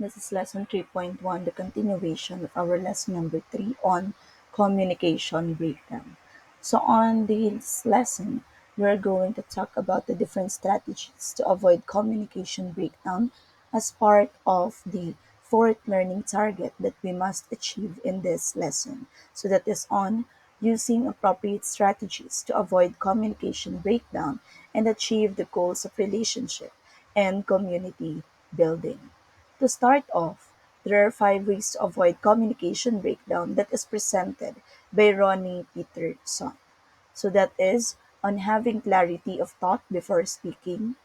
This is lesson 3.1, the continuation of our lesson number 3 on communication breakdown. So, on this lesson, we're going to talk about the different strategies to avoid communication breakdown as part of the fourth learning target that we must achieve in this lesson. So, that is on using appropriate strategies to avoid communication breakdown and achieve the goals of relationship and community building. To start off, there are 5 ways to avoid communication breakdown that is presented by Ronnie Peterson. So that is on having clarity of thought before speaking,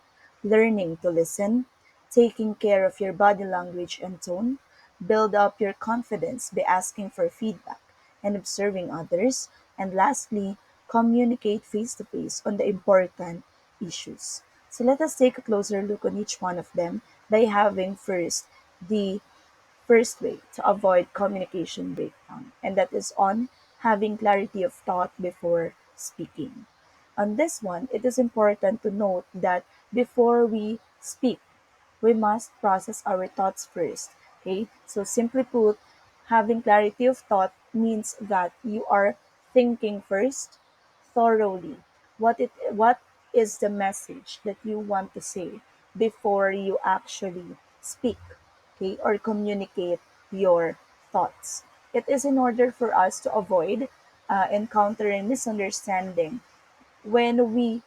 learning to listen, taking care of your body language and tone, build up your confidence by asking for feedback and observing others, and lastly, communicate face to face on the important issues. So let us take a closer look on each one of them by having first the first way to avoid communication breakdown, and that is on having clarity of thought before speaking. On this one, it is important to note that before we speak, we must process our thoughts first. Okay, so simply put, having clarity of thought means that you are thinking first thoroughly what is the message that you want to say before you actually speak, okay, or communicate your thoughts. It is in order for us to avoid encountering misunderstanding when we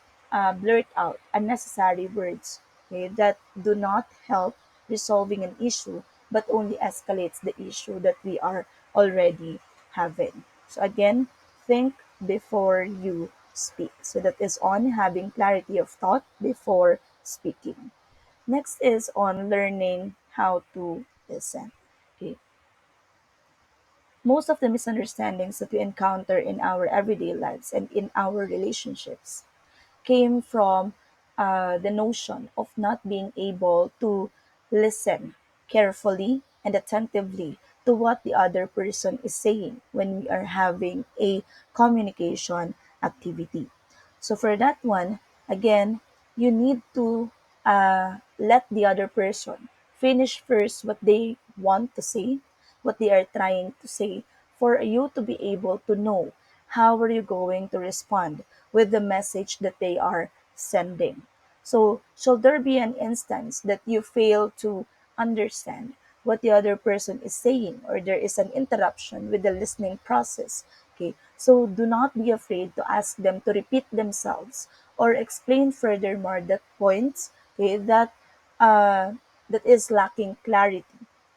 blurt out unnecessary words, okay, that do not help resolving an issue but only escalates the issue that we are already having. So again, think before you speak. So that is on having clarity of thought before speaking. Next is on learning how to listen. Okay. Most of the misunderstandings that we encounter in our everyday lives and in our relationships came from the notion of not being able to listen carefully and attentively to what the other person is saying when we are having a communication activity. So, for that one, again, you need to let the other person finish first what they want to say, what they are trying to say, for you to be able to know how are you going to respond with the message that they are sending. So, should there be an instance that you fail to understand what the other person is saying, or there is an interruption with the listening process, okay, so do not be afraid to ask them to repeat themselves or explain furthermore that points, okay, uh, that is lacking clarity,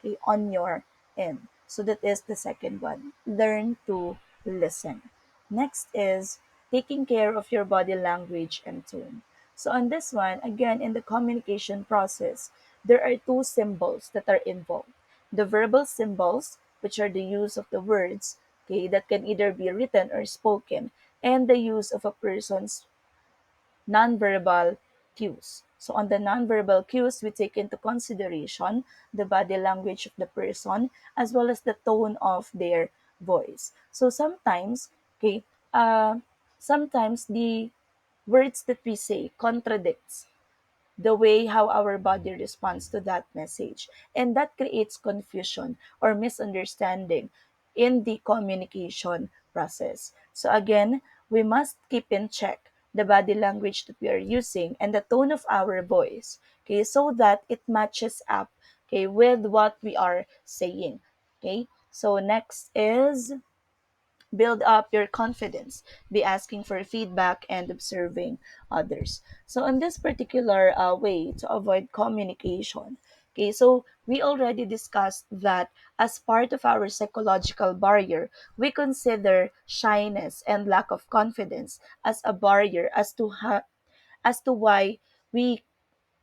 okay, on your end. So that is the second one. Learn to listen. Next is taking care of your body language and tone. So on this one, again, in the communication process, there are two symbols that are involved. The verbal symbols, which are the use of the words, okay, that can either be written or spoken, and the use of a person's nonverbal cues. So on the nonverbal cues, we take into consideration the body language of the person as well as the tone of their voice. So sometimes, okay, sometimes the words that we say contradicts the way how our body responds to that message. And that creates confusion or misunderstanding in the communication process. So again, we must keep in check the body language that we are using and the tone of our voice, okay, so that it matches up, okay, with what we are saying. Okay, so next is build up your confidence by asking for feedback and observing others. So, in this particular way to avoid communication, okay, so we already discussed that as part of our psychological barrier, we consider shyness and lack of confidence as a barrier as to why we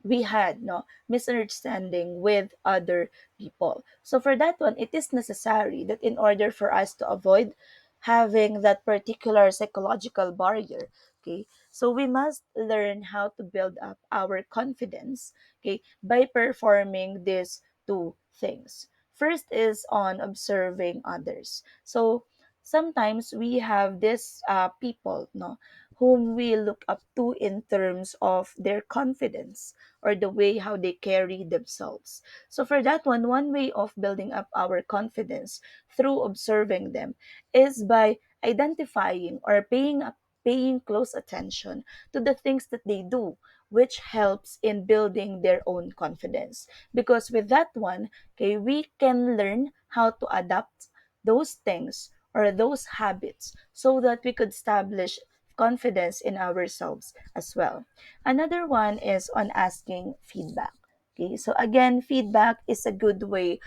we had no misunderstanding with other people. So for that one, it is necessary that in order for us to avoid having that particular psychological barrier, okay, so we must learn how to build up our confidence, okay, by performing these two things. First is on observing others. So sometimes we have this people no whom we look up to in terms of their confidence or the way how they carry themselves. So for that one way of building up our confidence through observing them is by identifying or paying close attention to the things that they do, which helps in building their own confidence. Because with that one, okay, we can learn how to adapt those things or those habits so that we could establish confidence in ourselves as well. Another one is on asking feedback. Okay, so again, feedback is a good way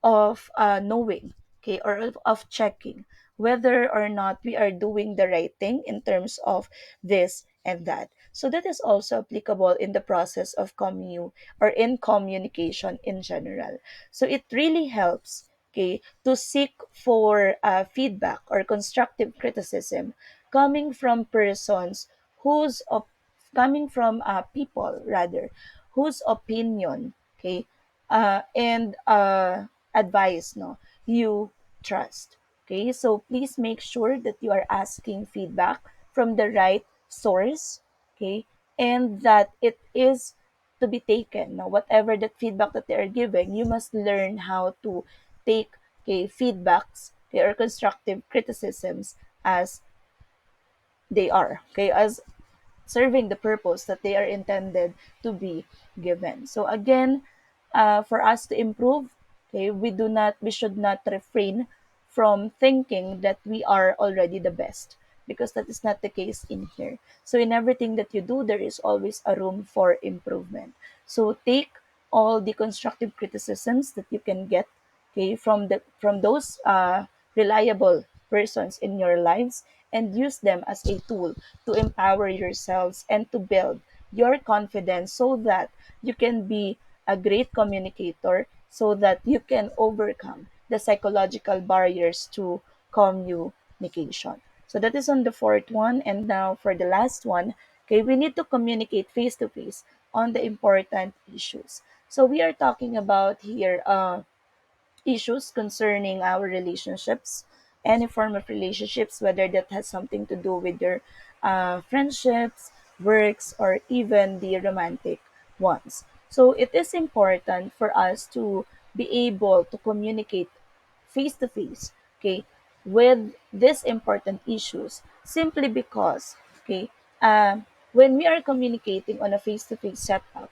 of knowing, okay, or of checking whether or not we are doing the right thing in terms of this and that. So that is also applicable in the process of or in communication in general. So it really helps, okay, to seek for feedback or constructive criticism coming from persons whose coming from people rather whose opinion, okay, and advice, no, you trust. Okay, so please make sure that you are asking feedback from the right source, okay, and that it is to be taken. Now, whatever that feedback that they are giving, you must learn how to take, okay, feedbacks, okay, or constructive criticisms as they are, okay, as serving the purpose that they are intended to be given. So again, for us to improve, okay, we should not refrain from thinking that we are already the best, because that is not the case in here. So in everything that you do, there is always a room for improvement. So take all the constructive criticisms that you can get, okay, from those reliable persons in your lives, and use them as a tool to empower yourselves and to build your confidence so that you can be a great communicator, so that you can overcome the psychological barriers to communication. So that is on the fourth one. And now for the last one, okay, we need to communicate face to face on the important issues. So we are talking about here issues concerning our relationships, any form of relationships, whether that has something to do with your friendships, works, or even the romantic ones. So it is important for us to be able to communicate face to face, okay, with these important issues, simply because, okay, when we are communicating on a face to face setup,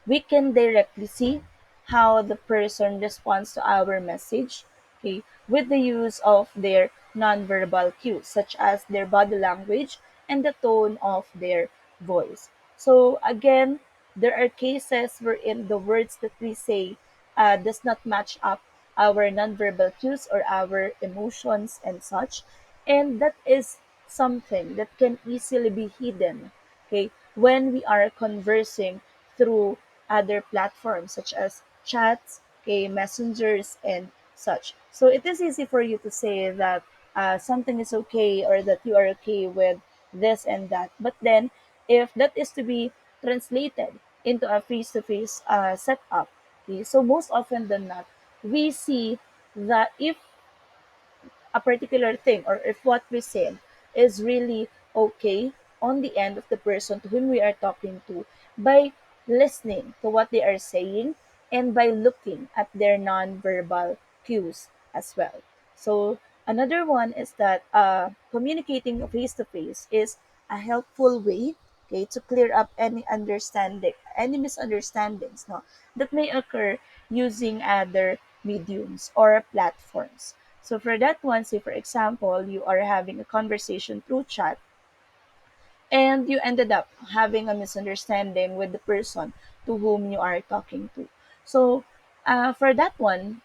we can directly see how the person responds to our message, okay, with the use of their nonverbal cues, such as their body language and the tone of their voice. So again, there are cases wherein the words that we say does not match up our nonverbal cues or our emotions and such, and that is something that can easily be hidden, okay, when we are conversing through other platforms such as chats, okay, messengers, and such. So it is easy for you to say that something is okay or that you are okay with this and that. But then, if that is to be translated into a face-to-face setup, okay, so most often than not, we see that if a particular thing or if what we said is really okay on the end of the person to whom we are talking to, by listening to what they are saying and by looking at their nonverbal cues as well. So another one is that communicating face to face is a helpful way, okay, to clear up any misunderstandings, no, that may occur using other mediums or platforms. So for that one, say for example, you are having a conversation through chat and you ended up having a misunderstanding with the person to whom you are talking to. So for that one,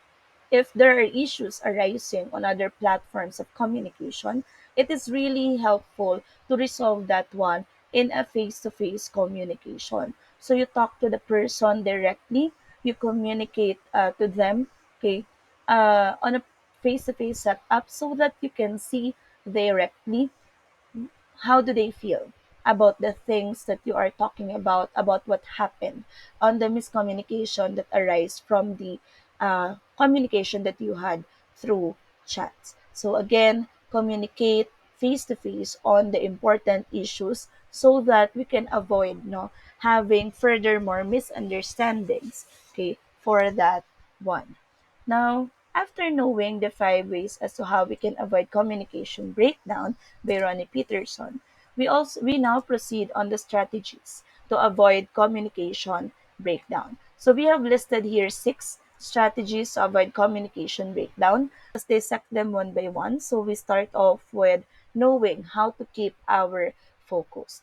if there are issues arising on other platforms of communication, it is really helpful to resolve that one in a face to face communication. So you talk to the person directly, you communicate to them, okay, on a face to face setup so that you can see directly how do they feel about the things that you are talking about what happened on the miscommunication that arise from the communication that you had through chats. So again, communicate face to face on the important issues so that we can avoid no having furthermore misunderstandings, okay, for that one. Now, after knowing the 5 ways as to how we can avoid communication breakdown by Ronnie Peterson, we now proceed on the strategies to avoid communication breakdown. So we have listed here 6 strategies to avoid communication breakdown. Let us dissect them one by one. So we start off with knowing how to keep our focus.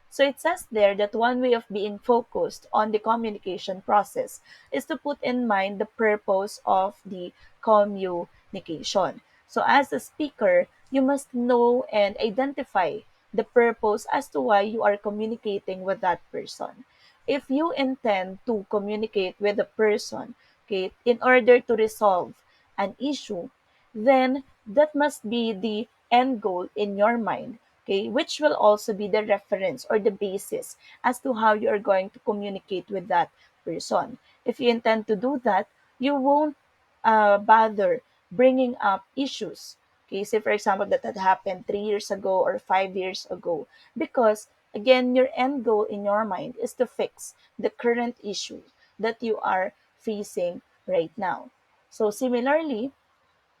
So it says there that one way of being focused on the communication process is to put in mind the purpose of the communication. So as a speaker, you must know and identify the purpose as to why you are communicating with that person. If you intend to communicate with a person, okay, in order to resolve an issue, then that must be the end goal in your mind, okay, which will also be the reference or the basis as to how you are going to communicate with that person. If you intend to do that, you won't bother bringing up issues. Okay, say for example that had happened 3 years ago or 5 years ago, because again, your end goal in your mind is to fix the current issue that you are facing right now. So similarly,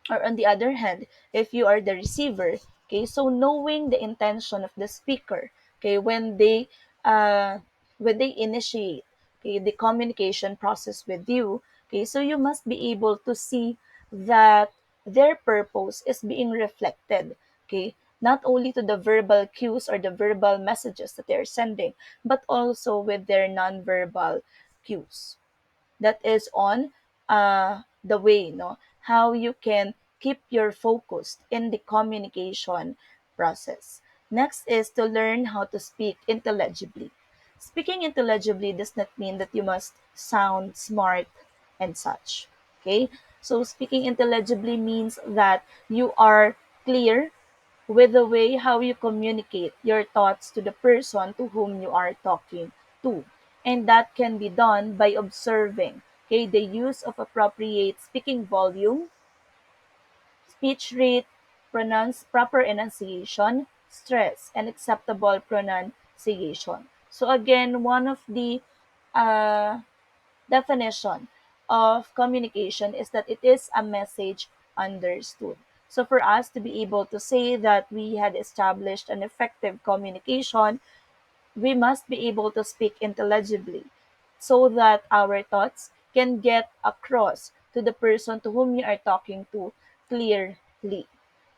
or on the other hand, if you are the receiver, okay, so knowing the intention of the speaker, okay, uh, when they initiate, okay, the communication process with you, okay, so you must be able to see that their purpose is being reflected, okay, not only to the verbal cues or the verbal messages that they're sending, but also with their nonverbal cues. That is on the way no how you can keep your focus in the communication process. Next is to learn how to speak intelligibly. Speaking intelligibly does not mean that you must sound smart and such, okay? So speaking intelligibly means that you are clear with the way how you communicate your thoughts to the person to whom you are talking to. And that can be done by observing, okay, the use of appropriate speaking volume, speech rate, proper enunciation, stress, and acceptable pronunciation. So again, one of the uh, definition of communication is that it is a message understood. So for us to be able to say that we had established an effective communication, we must be able to speak intelligibly so that our thoughts can get across to the person to whom you are talking to clearly.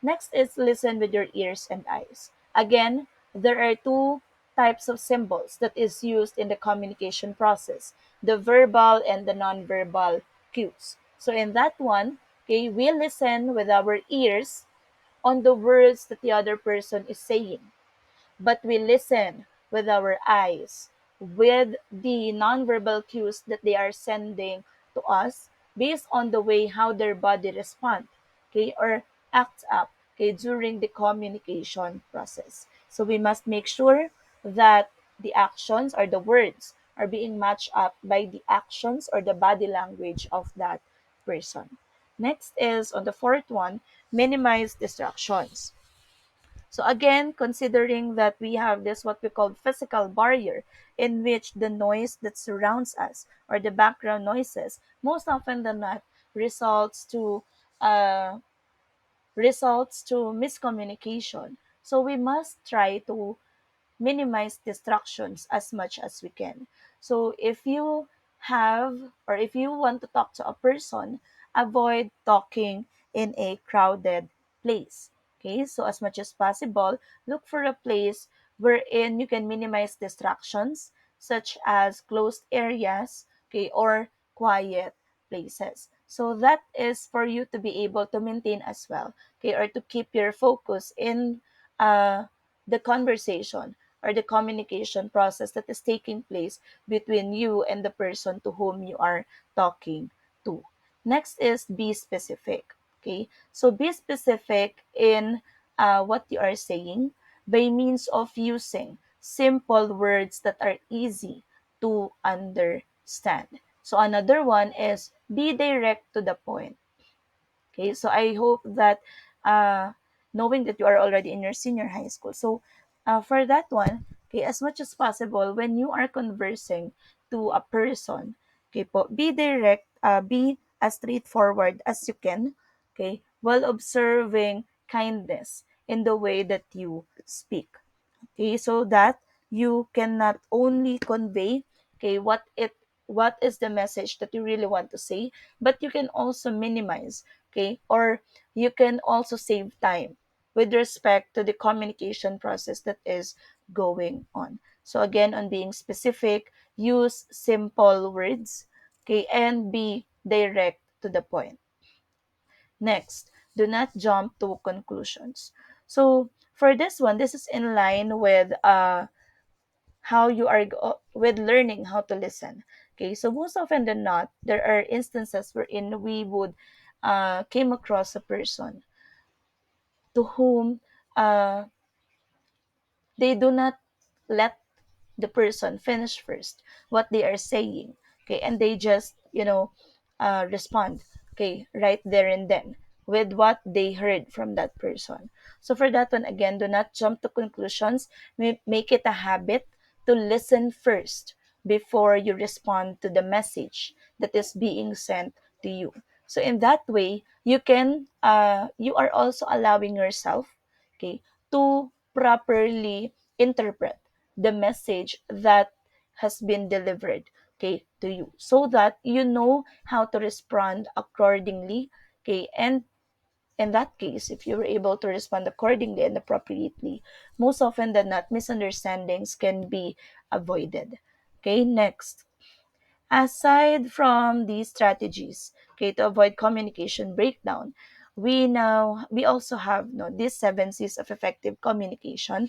Next is listen with your ears and eyes. Again, there are two types of symbols that is used in the communication process, the verbal and the nonverbal cues. So in that one, okay, we listen with our ears on the words that the other person is saying, but we listen with our eyes, with the nonverbal cues that they are sending to us based on the way how their body respond, okay, or acts up, okay, during the communication process. So we must make sure that the actions or the words are being matched up by the actions or the body language of that person. Next is on the fourth one, minimize distractions. So again, considering that we have this what we call physical barrier in which the noise that surrounds us or the background noises most often than not results to uh, miscommunication. So we must try to minimize distractions as much as we can. So if you have or if you want to talk to a person, avoid talking in a crowded place. Okay, so as much as possible, look for a place wherein you can minimize distractions, such as closed areas, okay, or quiet places. So that is for you to be able to maintain as well, okay, or to keep your focus in the conversation or the communication process that is taking place between you and the person to whom you are talking to. Next is be specific. Okay, so be specific in what you are saying by means of using simple words that are easy to understand. So another one is be direct to the point. Okay, so I hope that uh, knowing that you are already in your senior high school. So for that one, okay, as much as possible, when you are conversing to a person, okay po, be direct, be as straightforward as you can, okay, while observing kindness in the way that you speak. Okay, so that you can not only convey, okay, what is the message that you really want to say, but you can also minimize, okay, or you can also save time with respect to the communication process that is going on. So again, on being specific, use simple words, okay, and be direct to the point. Next, do not jump to conclusions. So for this one, this is in line with how you are with learning how to listen. Okay, so most often than not, there are instances wherein we would came across a person to whom uh, they do not let the person finish first what they are saying, okay, and they just respond, okay, right there and then with what they heard from that person. So for that one, again, do not jump to conclusions. Make it a habit to listen first before you respond to the message that is being sent to you. So in that way, you are also allowing yourself, okay, to properly interpret the message that has been delivered, okay, to you, so that you know how to respond accordingly, okay. And in that case, if you were able to respond accordingly and appropriately, most often than not, misunderstandings can be avoided. Okay, next, aside from these strategies, okay, to avoid communication breakdown, we also have, these 7 C's of effective communication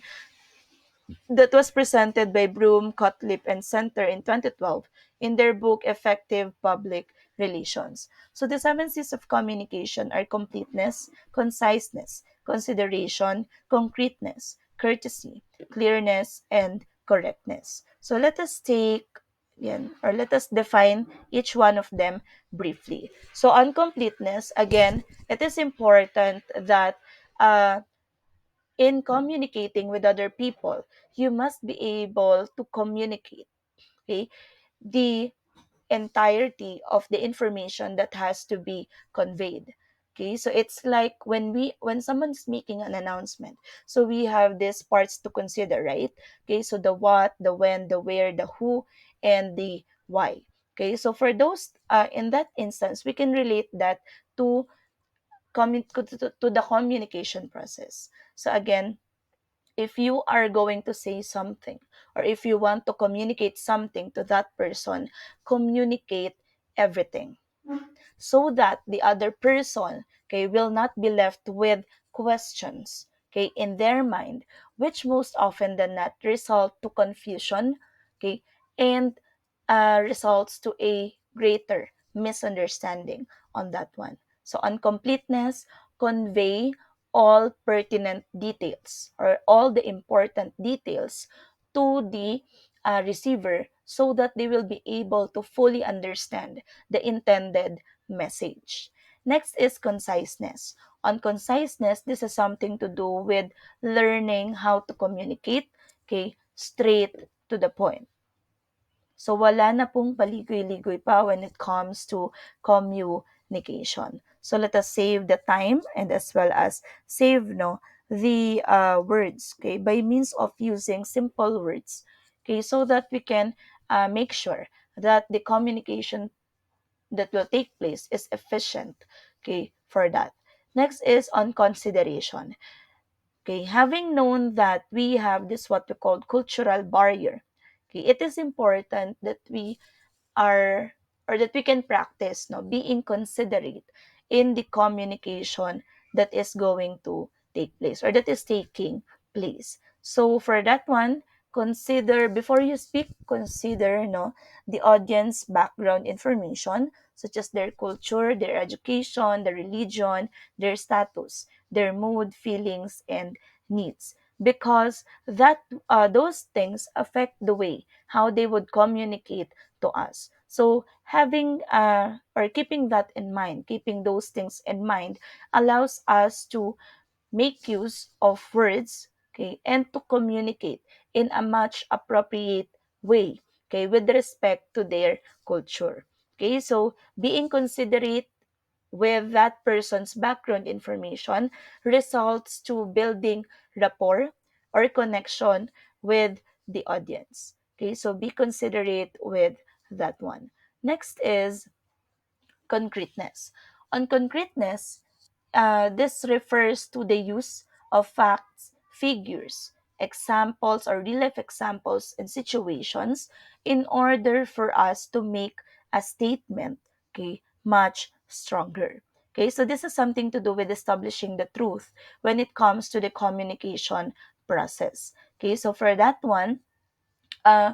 that was presented by Broom, Cutlip, and Center in 2012 in their book Effective Public Relations. So the 7 C's of communication are completeness, conciseness, consideration, concreteness, courtesy, clearness, and correctness. So let us take or let us define each one of them briefly. So on completeness, again, it is important that uh, in communicating with other people, you must be able to communicate, okay, the entirety of the information that has to be conveyed. Okay, so it's like when someone's making an announcement, so we have these parts to consider, right? Okay, so the what, the when, the where, the who, and the why. Okay, so for those in that instance, we can relate that to to the communication process. So again, if you are going to say something, or if you want to communicate something to that person, communicate everything so that the other person, okay, will not be left with questions, okay, in their mind, which most often than not result to confusion, okay, and results to a greater misunderstanding on that one. So on completeness, convey all pertinent details or all the important details to the receiver, so that they will be able to fully understand the intended message. Next is conciseness. On conciseness, this is something to do with learning how to communicate, okay, straight to the point. So wala na pong paligoy-ligoy pa when it comes to communication. So let us save the time and as well as save the words, okay, by means of using simple words, okay, so that we can make sure that the communication that will take place is efficient, okay, for that. Next is on consideration. Okay, having known that we have this what we call cultural barrier, okay, it is important that we are or that we can practice being considerate in the communication that is going to take place or that is taking place. So for that one, consider before you speak, consider the audience background information, such as their culture, their education, their religion, their status, their mood, feelings, and needs, because that those things affect the way how they would communicate to us. So having or keeping that in mind, keeping those things in mind allows us to make use of words, okay, and to communicate in a much appropriate way, okay, with respect to their culture. Okay, so being considerate with that person's background information results to building rapport or connection with the audience. Okay, so be considerate with that one. Next is concreteness. On concreteness, this refers to the use of facts, figures, examples, or real life examples and situations in order for us to make a statement, okay, much stronger. Okay, so this is something to do with establishing the truth when it comes to the communication process. Okay, so for that one, uh,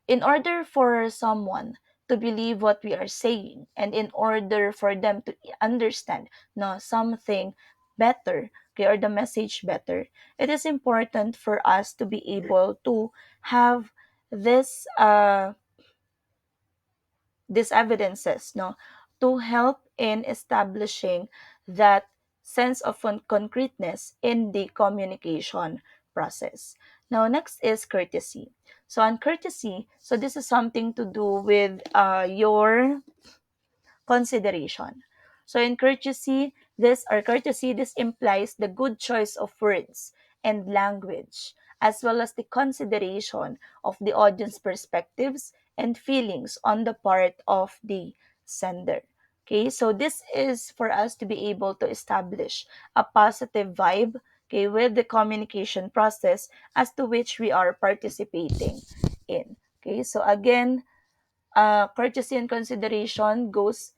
in order for someone to believe what we are saying and in order for them to understand no something better, okay, or the message better, it is important for us to be able to have this these evidences no to help in establishing that sense of concreteness in the communication process. Now next is courtesy. So on courtesy, so this is something to do with your consideration. So in courtesy, this implies the good choice of words and language, as well as the consideration of the audience perspectives and feelings on the part of the sender. Okay, so this is for us to be able to establish a positive vibe, okay, with the communication process as to which we are participating in. Okay, so again, courtesy and consideration goes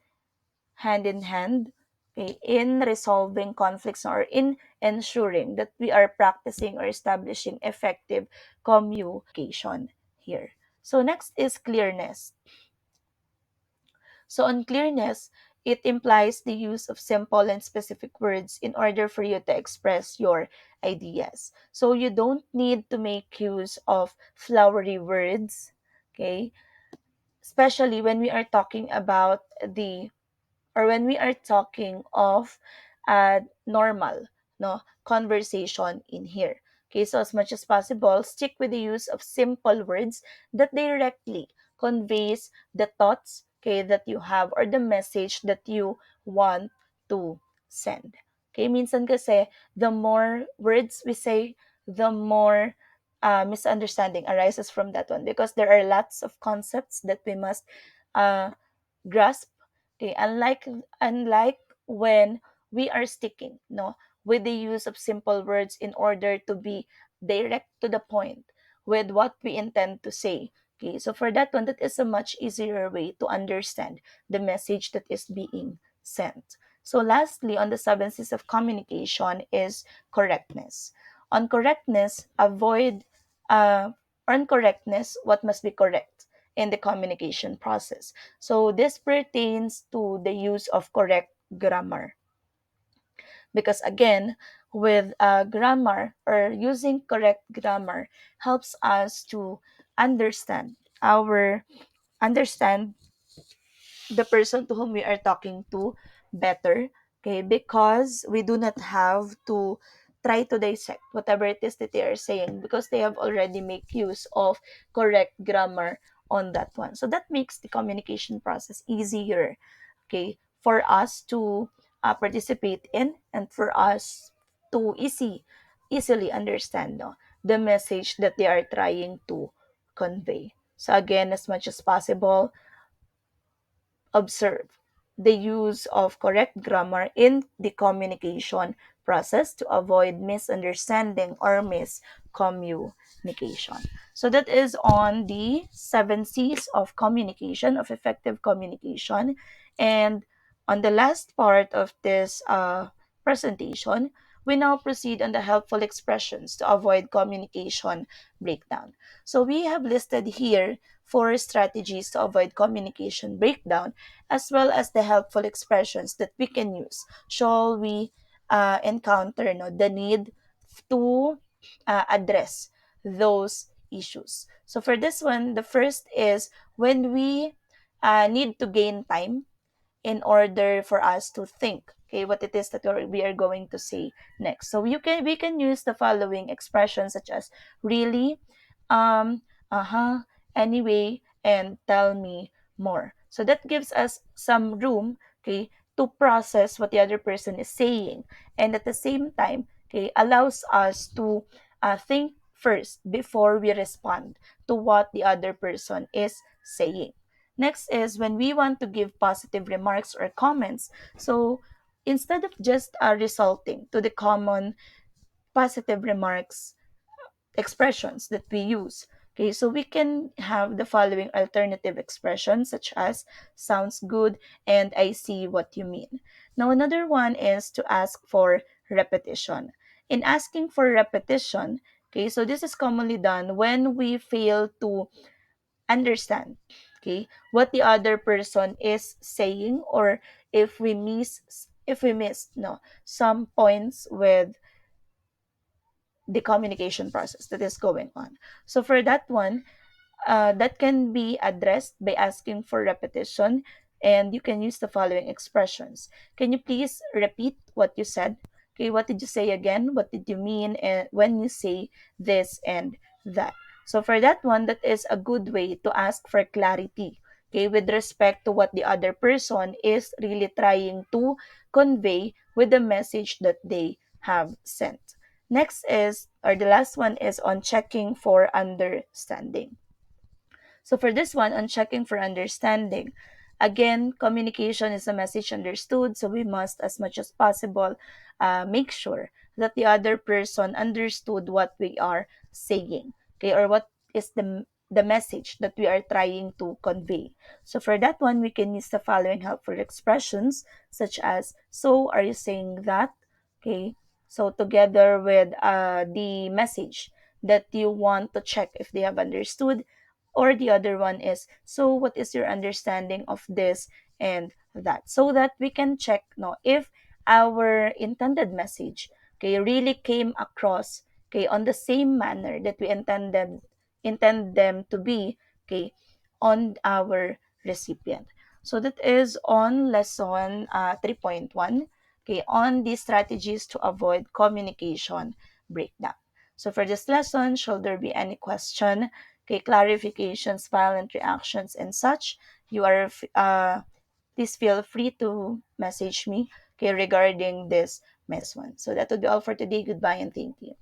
hand in hand, okay, in resolving conflicts or in ensuring that we are practicing or establishing effective communication here. So next is clearness. So on clearness, it implies the use of simple and specific words in order for you to express your ideas. So you don't need to make use of flowery words, okay? Especially when we are talking about the or when we are talking of normal no conversation in here. Okay, so as much as possible, stick with the use of simple words that directly conveys the thoughts, okay, that you have or the message that you want to send. Okay, minsan kasi the more words we say, the more misunderstanding arises from that one because there are lots of concepts that we must uh, grasp. Okay, unlike when we are sticking no with the use of simple words in order to be direct to the point with what we intend to say. Okay, so for that one, that is a much easier way to understand the message that is being sent. So lastly, on the seven C's of communication is correctness. On correctness, avoid on correctness, what must be correct in the communication process. So this pertains to the use of correct grammar. Because again, with grammar or using correct grammar helps us to understand our understand the person to whom we are talking to better, okay, because we do not have to try to dissect whatever it is that they are saying because they have already made use of correct grammar on that one. So that makes the communication process easier, okay, for us to participate in and for us to easily understand no, the message that they are trying to convey. So again, as much as possible, observe the use of correct grammar in the communication process to avoid misunderstanding or miscommunication. So that is on the seven C's of communication, of effective communication. And on the last part of this presentation, we now proceed on the helpful expressions to avoid communication breakdown. So we have listed here four strategies to avoid communication breakdown as well as the helpful expressions that we can use. Shall we encounter no, the need to address those issues? So for this one, the first is when we need to gain time in order for us to think. okay, what it is that we are going to say next. So we can use the following expressions such as really, uh-huh, anyway, and tell me more. So that gives us some room, okay, to process what the other person is saying, and at the same time, okay, allows us to think first before we respond to what the other person is saying. Next is when we want to give positive remarks or comments. So instead of just resulting to the common positive remarks expressions that we use. Okay, so we can have the following alternative expressions such as sounds good and I see what you mean. Now, another one is to ask for repetition. In asking for repetition, okay, so this is commonly done when we fail to understand, okay, what the other person is saying, or if we miss no some points with the communication process that is going on. So for that one, that can be addressed by asking for repetition, and you can use the following expressions. Can you please repeat what you said? Okay, what did you say again? What did you mean and when you say this and that? So for that one, that is a good way to ask for clarity, okay, with respect to what the other person is really trying to convey with the message that they have sent. Next is, or the last one is on checking for understanding. So for this one, on checking for understanding, again, communication is a message understood. So we must, as much as possible, make sure that the other person understood what we are saying, okay, or what is the message that we are trying to convey. So for that one, we can use the following helpful expressions, such as, so are you saying that? Okay, so together with the message that you want to check if they have understood, or the other one is, so what is your understanding of this and that, so that we can check no if our intended message, okay, really came across, okay, on the same manner that we intend them to be, okay, on our recipient. So that is on lesson 3.1, okay, on the strategies to avoid communication breakdown. So for this lesson, should there be any question, okay, clarifications, violent reactions, and such, you are please feel free to message me, okay, regarding this one. So that would be all for today. Goodbye and thank you.